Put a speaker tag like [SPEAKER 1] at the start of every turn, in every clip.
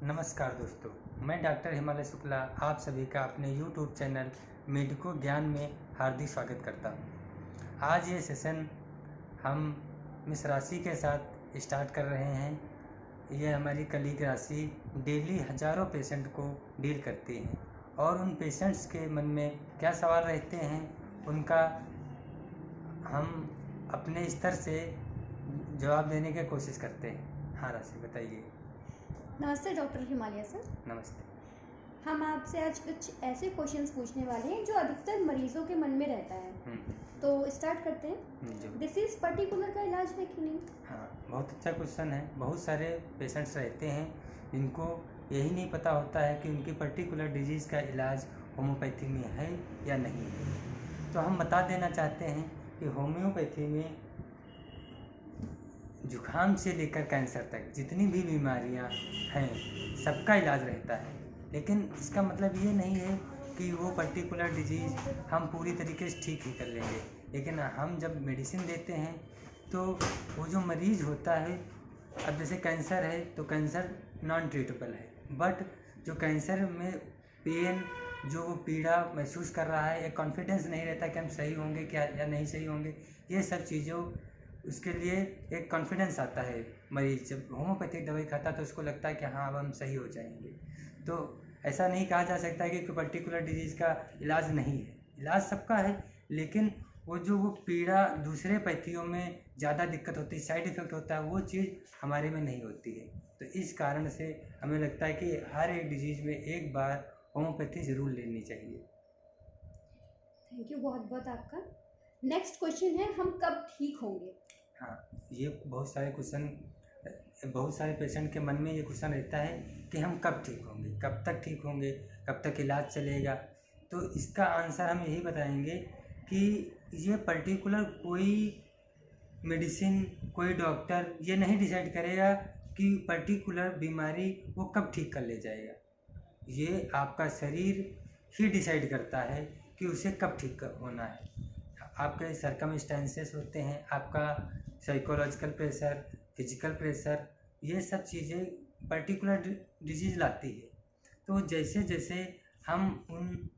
[SPEAKER 1] नमस्कार दोस्तों, मैं डॉक्टर हिमालय शुक्ला आप सभी का अपने YouTube चैनल मेडिको ज्ञान में हार्दिक स्वागत करता हूँ। आज ये सेशन हम मिस राशि के साथ स्टार्ट कर रहे हैं। ये हमारी कलीग राशि डेली हज़ारों पेशेंट को डील करती हैं और उन पेशेंट्स के मन में क्या सवाल रहते हैं उनका हम अपने स्तर से जवाब देने की कोशिश करते हैं। हाँ राशि, बताइए।
[SPEAKER 2] नमस्ते डॉक्टर हिमालय सर।
[SPEAKER 1] नमस्ते।
[SPEAKER 2] हम आपसे आज कुछ ऐसे क्वेश्चंस पूछने वाले हैं जो अधिकतर मरीजों के मन में रहता है। तो स्टार्ट करते हैं। डिसीज पर्टिकुलर का इलाज है कि नहीं?
[SPEAKER 1] हाँ, बहुत अच्छा क्वेश्चन है। बहुत सारे पेशेंट्स रहते हैं जिनको यही नहीं पता होता है कि उनकी पर्टिकुलर डिजीज़ का इलाज होम्योपैथी में है या नहीं है। तो हम बता देना चाहते हैं कि होम्योपैथी में जुखाम से लेकर कैंसर तक जितनी भी बीमारियां हैं सबका इलाज रहता है। लेकिन इसका मतलब ये नहीं है कि वो पर्टिकुलर डिजीज़ हम पूरी तरीके से ठीक ही कर लेंगे। लेकिन हम जब मेडिसिन देते हैं तो वो जो मरीज़ होता है, अब जैसे कैंसर है तो कैंसर नॉन ट्रीटेबल है, बट जो कैंसर में पेन, जो वो पीड़ा महसूस कर रहा है, एक कॉन्फिडेंस नहीं रहता कि हम सही होंगे क्या या नहीं सही होंगे, ये सब चीज़ों उसके लिए एक कॉन्फिडेंस आता है। मरीज जब होम्योपैथिक दवाई खाता है तो उसको लगता है कि हाँ अब हम सही हो जाएंगे। तो ऐसा नहीं कहा जा सकता है कि कोई पर्टिकुलर डिजीज़ का इलाज नहीं है। इलाज सबका है, लेकिन वो पीड़ा दूसरे पैथियों में ज़्यादा दिक्कत होती है, साइड इफ़ेक्ट होता है, वो चीज़ हमारे में नहीं होती है। तो इस कारण से हमें लगता है कि हर एक डिजीज़ में एक बार होम्योपैथी ज़रूर लेनी चाहिए।
[SPEAKER 2] थैंक यू बहुत बहुत आपका। नेक्स्ट क्वेश्चन है, हम कब ठीक होंगे?
[SPEAKER 1] हाँ, ये बहुत सारे पेशेंट के मन में ये क्वेश्चन रहता है कि हम कब ठीक होंगे, कब तक ठीक होंगे, कब तक इलाज चलेगा। तो इसका आंसर हम यही बताएंगे कि ये पर्टिकुलर कोई मेडिसिन, कोई डॉक्टर ये नहीं डिसाइड करेगा कि पर्टिकुलर बीमारी वो कब ठीक कर ले जाएगा। ये आपका शरीर ही डिसाइड करता है कि उसे कब ठीक होना है। आपके सरकमस्टेंसेस होते हैं, आपका साइकोलॉजिकल प्रेशर, फिजिकल प्रेशर, ये सब चीज़ें पर्टिकुलर डिजीज़ लाती है। तो जैसे जैसे हम उन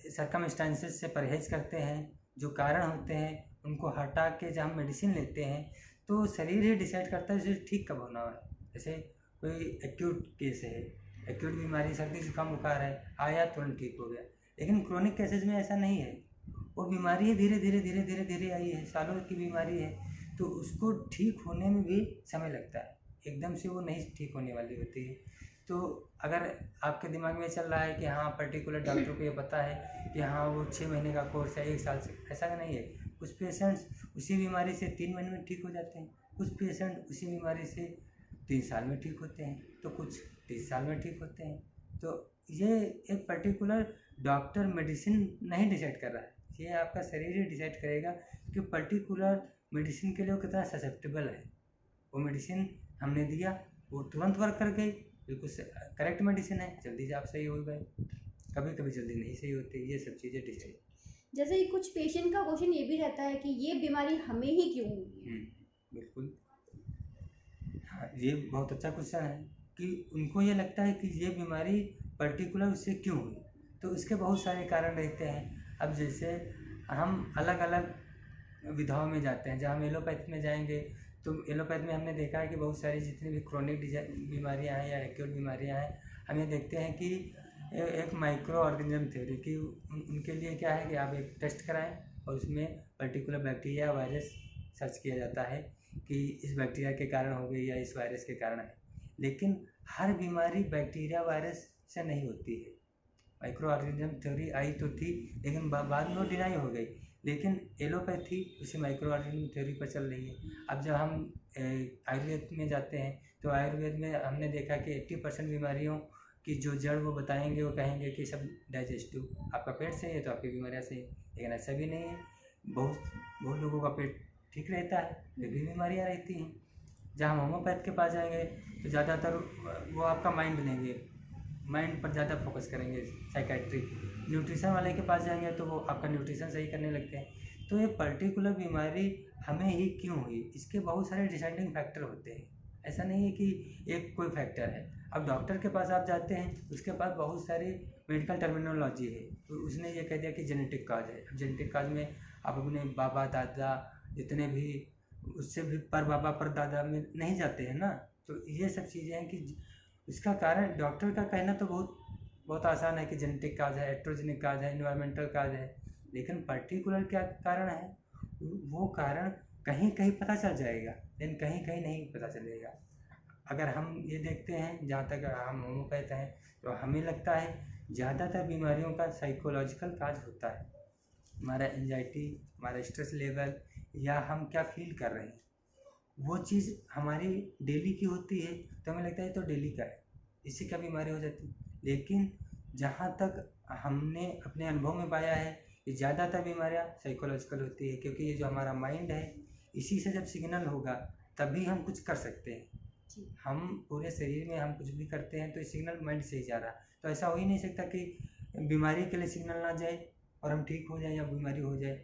[SPEAKER 1] सरकमस्टेंसेस से परहेज़ करते हैं, जो कारण होते हैं उनको हटा के जब हम मेडिसिन लेते हैं तो शरीर ही डिसाइड करता है उसे ठीक कब होना है। जैसे कोई एक्यूट केस है, एक्यूट बीमारी, सर्दी जुकाम बुखार है, आया तुरंत ठीक हो गया। लेकिन क्रोनिक केसेस में ऐसा नहीं है। वो बीमारी धीरे धीरे आई है, सालों की बीमारी है, तो उसको ठीक होने में भी समय लगता है। एकदम से वो नहीं ठीक होने वाली होती है। तो अगर आपके दिमाग में चल रहा है कि हाँ पर्टिकुलर डॉक्टर को ये पता है कि हाँ वो 6 महीने का कोर्स है, 1 साल से, ऐसा नहीं है। कुछ पेशेंट्स उसी बीमारी से 3 महीने में ठीक हो जाते हैं, कुछ पेशेंट उसी बीमारी से 3 साल में ठीक होते हैं, तो कुछ 30 साल में ठीक होते हैं। तो ये एक पर्टिकुलर डॉक्टर मेडिसिन नहीं डिसाइड कर रहा है, ये आपका शरीर ही डिसाइड करेगा कि पर्टिकुलर मेडिसिन के लिए वो कितना ससेप्टेबल है। वो मेडिसिन हमने दिया, वो तुरंत वर्क कर गई, बिल्कुल करेक्ट मेडिसिन है, जल्दी से आप सही हो गए। कभी कभी जल्दी नहीं सही होती, ये सब चीज़ें डिसाइड।
[SPEAKER 2] जैसे कुछ पेशेंट का क्वेश्चन ये भी रहता है कि ये बीमारी हमें ही क्यों हुई है?
[SPEAKER 1] बिल्कुल। हाँ, ये बहुत अच्छा क्वेश्चन है कि उनको ये लगता है कि ये बीमारी पर्टिकुलर उससे क्यों हुई। तो इसके बहुत सारे कारण रहते हैं। अब जैसे हम अलग अलग विधाओं में जाते हैं, जहाँ हम एलोपैथ में जाएंगे तो एलोपैथ में हमने देखा है कि बहुत सारी जितनी भी क्रोनिक बीमारियाँ हैं या एक्यूट बीमारियाँ हैं, हम ये देखते हैं कि एक माइक्रो ऑर्गेनिज्म थ्योरी की उनके लिए क्या है कि आप एक टेस्ट कराएं और उसमें पर्टिकुलर बैक्टीरिया वायरस सर्च किया जाता है कि इस बैक्टीरिया के कारण हो गई या इस वायरस के कारण है। लेकिन हर बीमारी बैक्टीरिया वायरस से नहीं होती है। माइक्रो ऑर्गेनिज्म थ्योरी आई तो थी, लेकिन बाद में वो डिनाई हो गई। लेकिन एलोपैथी उसी माइक्रो ऑर्गेनिज्म थ्योरी पर चल रही है। अब जब हम आयुर्वेद में जाते हैं तो आयुर्वेद में हमने देखा कि 80% बीमारियों की जो जड़ वो बताएंगे, वो कहेंगे कि सब डाइजेस्टिव, आपका पेट सही है तो आपकी बीमारियाँ सही है। लेकिन ऐसा भी नहीं है, बहुत बहुत लोगों का पेट ठीक रहता है, फिर भी बीमारियाँ रहती हैं। जहाँ हम होम्योपैथ के पास जाएंगे तो ज़्यादातर वो आपका माइंड लेंगे, माइंड पर ज़्यादा फोकस करेंगे। साइकेट्रिक न्यूट्रिशन वाले के पास जाएंगे तो वो आपका न्यूट्रिशन सही करने लगते हैं। तो ये पर्टिकुलर बीमारी हमें ही क्यों हुई, इसके बहुत सारे डिसाइडिंग फैक्टर होते हैं। ऐसा नहीं है कि एक कोई फैक्टर है। अब डॉक्टर के पास आप जाते हैं, उसके पास बहुत सारी मेडिकल टर्मिनोलॉजी है, तो उसने ये कह दिया कि जेनेटिक काज है। अब जेनेटिक काज में आप अपने बाबा दादा जितने भी उससे भी पर बाबा पर दादा में नहीं जाते हैं ना, तो ये सब चीज़ें हैं कि इसका कारण डॉक्टर का कहना तो बहुत आसान है कि जेनेटिक काज है, एट्रोजेनिक काज है, इन्वायरमेंटल काज है, लेकिन पर्टिकुलर क्या कारण है वो कारण कहीं कहीं पता चल जाएगा, लेकिन कहीं कहीं नहीं पता चलेगा। अगर हम ये देखते हैं, जहाँ तक हम होम्योपैथ हैं, तो हमें लगता है ज़्यादातर बीमारियों का साइकोलॉजिकल काज होता है। हमारा एंजाइटी, हमारा स्ट्रेस लेवल, या हम क्या फील कर रहे हैं, वो चीज़ हमारी डेली की होती है, तो हमें लगता है तो डेली का है, इससे क्या बीमारी हो जाती है। लेकिन जहाँ तक हमने अपने अनुभव में पाया है कि ज़्यादातर बीमारियाँ साइकोलॉजिकल होती है, क्योंकि ये जो हमारा माइंड है, इसी से जब सिग्नल होगा तभी हम कुछ कर सकते हैं। हम पूरे शरीर में हम कुछ भी करते हैं तो सिग्नल माइंड से ही जा रहा है, तो ऐसा हो ही नहीं सकता कि बीमारी के लिए सिग्नल ना जाए और हम ठीक हो जाए या बीमारी हो जाए।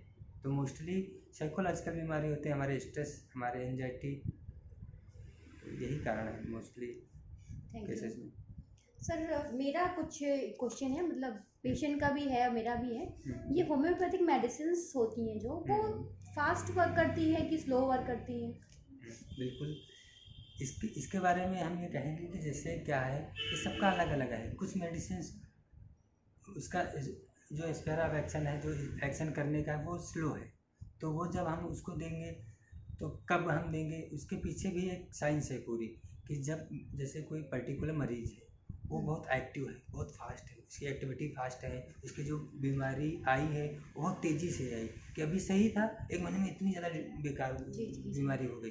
[SPEAKER 1] तो मोस्टली साइकोलॉजिकल बीमारी होते हैं, हमारे स्ट्रेस, हमारे एंजाइटी, यही कारण है मोस्टली केसेस में।
[SPEAKER 2] सर मेरा कुछ क्वेश्चन है, मतलब पेशेंट का भी है और मेरा भी है। ये होम्योपैथिक मेडिसिन होती हैं जो वो फास्ट वर्क करती है कि स्लो वर्क करती है?
[SPEAKER 1] बिल्कुल, इसके बारे में हम ये कहेंगे कि जैसे क्या है कि सबका अलग अलग है। कुछ मेडिसिन उसका जो स्पेयर ऑफ एक्शन है, जो एक्शन करने का है, वो स्लो है, तो वो जब हम उसको देंगे तो कब हम देंगे, उसके पीछे भी एक साइंस है पूरी, कि जब जैसे कोई पर्टिकुलर मरीज़ है वो बहुत एक्टिव है, बहुत फास्ट है, उसकी एक्टिविटी फास्ट है, उसकी जो बीमारी आई है वो बहुत तेज़ी से आई, कि अभी सही था, एक महीने में इतनी ज़्यादा बेकार बीमारी हो गई।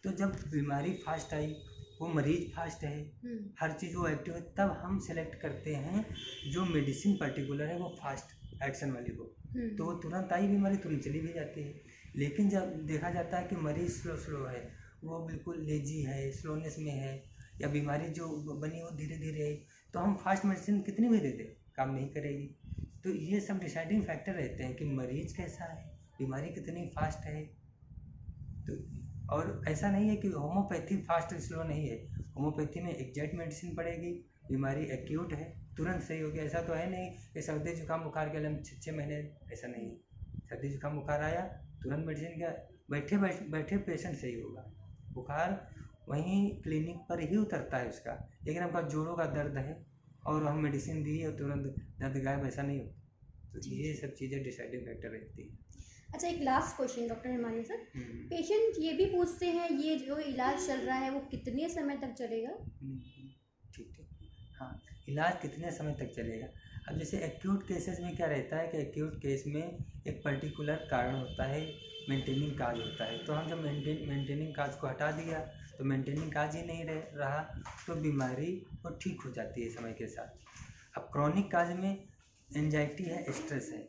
[SPEAKER 1] तो जब बीमारी फास्ट आई, वो मरीज़ फास्ट है, हर चीज़ वो एक्टिव है, तब हम सेलेक्ट करते हैं जो मेडिसिन पर्टिकुलर है वो फास्ट एक्शन वाली हो, तो वो तुरंत आई बीमारी, तुरंत चली भी जाती है। लेकिन जब देखा जाता है कि मरीज़ स्लो है, वो बिल्कुल लेजी है, स्लोनेस में है, या बीमारी जो बनी वो धीरे धीरे है, तो हम फास्ट मेडिसिन कितनी भी दे दें काम नहीं करेगी। तो ये सब डिसाइडिंग फैक्टर रहते हैं कि मरीज़ कैसा है, बीमारी कितनी फास्ट है। तो और ऐसा नहीं है कि होम्योपैथी फास्ट स्लो नहीं है, होम्योपैथी में एग्जैक्ट मेडिसिन पड़ेगी, बीमारी एक्यूट है तुरंत सही हो गया। ऐसा तो है नहीं कि सर्दी जुकाम बुखार के लिए हम 6 महीने, ऐसा नहीं है। सर्दी जुकाम बुखार आया तुरंत मेडिसिन का, बैठे पेशेंट सही होगा, बुखार वहीं क्लिनिक पर ही उतरता है उसका। लेकिन हमका जोड़ों का दर्द है और हम मेडिसिन दी और तुरंत दर्द गायब, ऐसा नहीं होता। तो ये सब चीज़ें डिसाइडिंग फैक्टर रहती है।
[SPEAKER 2] अच्छा, एक last question doctor Himalaya sir, patient ये भी पूछते हैं ये जो इलाज चल रहा है वो कितने समय तक चलेगा?
[SPEAKER 1] ठीक, हाँ, इलाज कितने समय तक चलेगा। अब जैसे एक्यूट केसेस में क्या रहता है कि एक्यूट केस में एक पर्टिकुलर कारण होता है, मेंटेनिंग काज होता है, तो हम जब मेंटेनिंग काज को हटा दिया तो मेंटेनिंग काज ही नहीं रहा, तो बीमारी वो ठीक हो जाती है समय के साथ। अब क्रॉनिक काज में एंजाइटी है, स्ट्रेस है,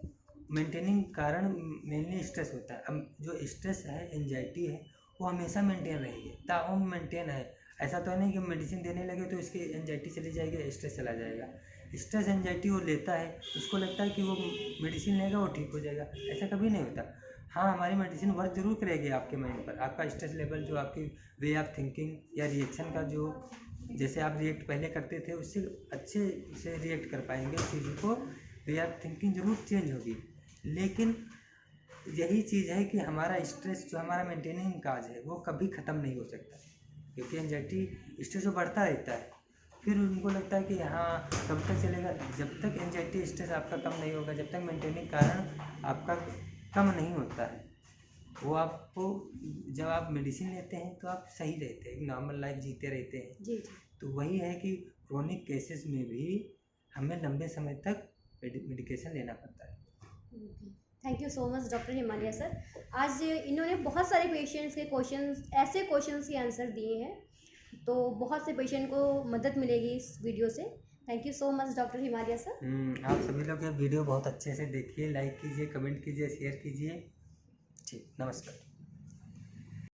[SPEAKER 1] मेंटेनिंग कारण मेनली स्ट्रेस होता है। अब जो स्ट्रेस है, एंजाइटी है, वो हमेशा मेंटेन रहेगी, ताउम मेंटेन है। ऐसा तो नहीं कि मेडिसिन देने लगे तो इसकी एंजाइटी चली जाएगी, स्ट्रेस चला जाएगा। स्ट्रेस एंजाइटी वो लेता है, उसको लगता है कि वो मेडिसिन लेगा वो ठीक हो जाएगा, ऐसा कभी नहीं होता। हाँ, हमारी मेडिसिन वर्क जरूर करेगी आपके माइंड पर, आपका स्ट्रेस लेवल, जो आपकी वे ऑफ थिंकिंग या रिएक्शन का जो जैसे आप रिएक्ट पहले करते थे उससे अच्छे से रिएक्ट कर पाएंगे, चीज़ों को वे ऑफ थिंकिंग जरूर चेंज होगी। लेकिन यही चीज़ है कि हमारा स्ट्रेस जो हमारा मेंटेनिंग काज है वो कभी ख़त्म नहीं हो सकता, क्योंकि एंजाइटी स्ट्रेस जो बढ़ता रहता है। फिर उनको लगता है कि हाँ कब तक चलेगा, जब तक एंजाइटी स्ट्रेस आपका कम नहीं होगा, जब तक मेंटेनिंग कारण आपका कम नहीं होता है, वो आपको जब आप मेडिसिन लेते हैं तो आप सही रहते हैं, नॉर्मल लाइफ जीते रहते हैं।
[SPEAKER 2] जी।
[SPEAKER 1] तो वही है कि क्रोनिक केसेस में भी हमें लंबे समय तक मेडिकेशन लेना पड़ता है।
[SPEAKER 2] Thank you so much doctor Himalaya sir. आज इन्होंने बहुत सारे पेशेंट्स के ऐसे क्वेश्चंस के आंसर दिए हैं, तो बहुत से पेशेंट को मदद मिलेगी इस वीडियो से। Thank you so much doctor Himalaya sir.
[SPEAKER 1] आप सभी लोग ये वीडियो बहुत अच्छे से देखिए, लाइक कीजिए, कमेंट कीजिए, शेयर कीजिए। ठीक, नमस्कार।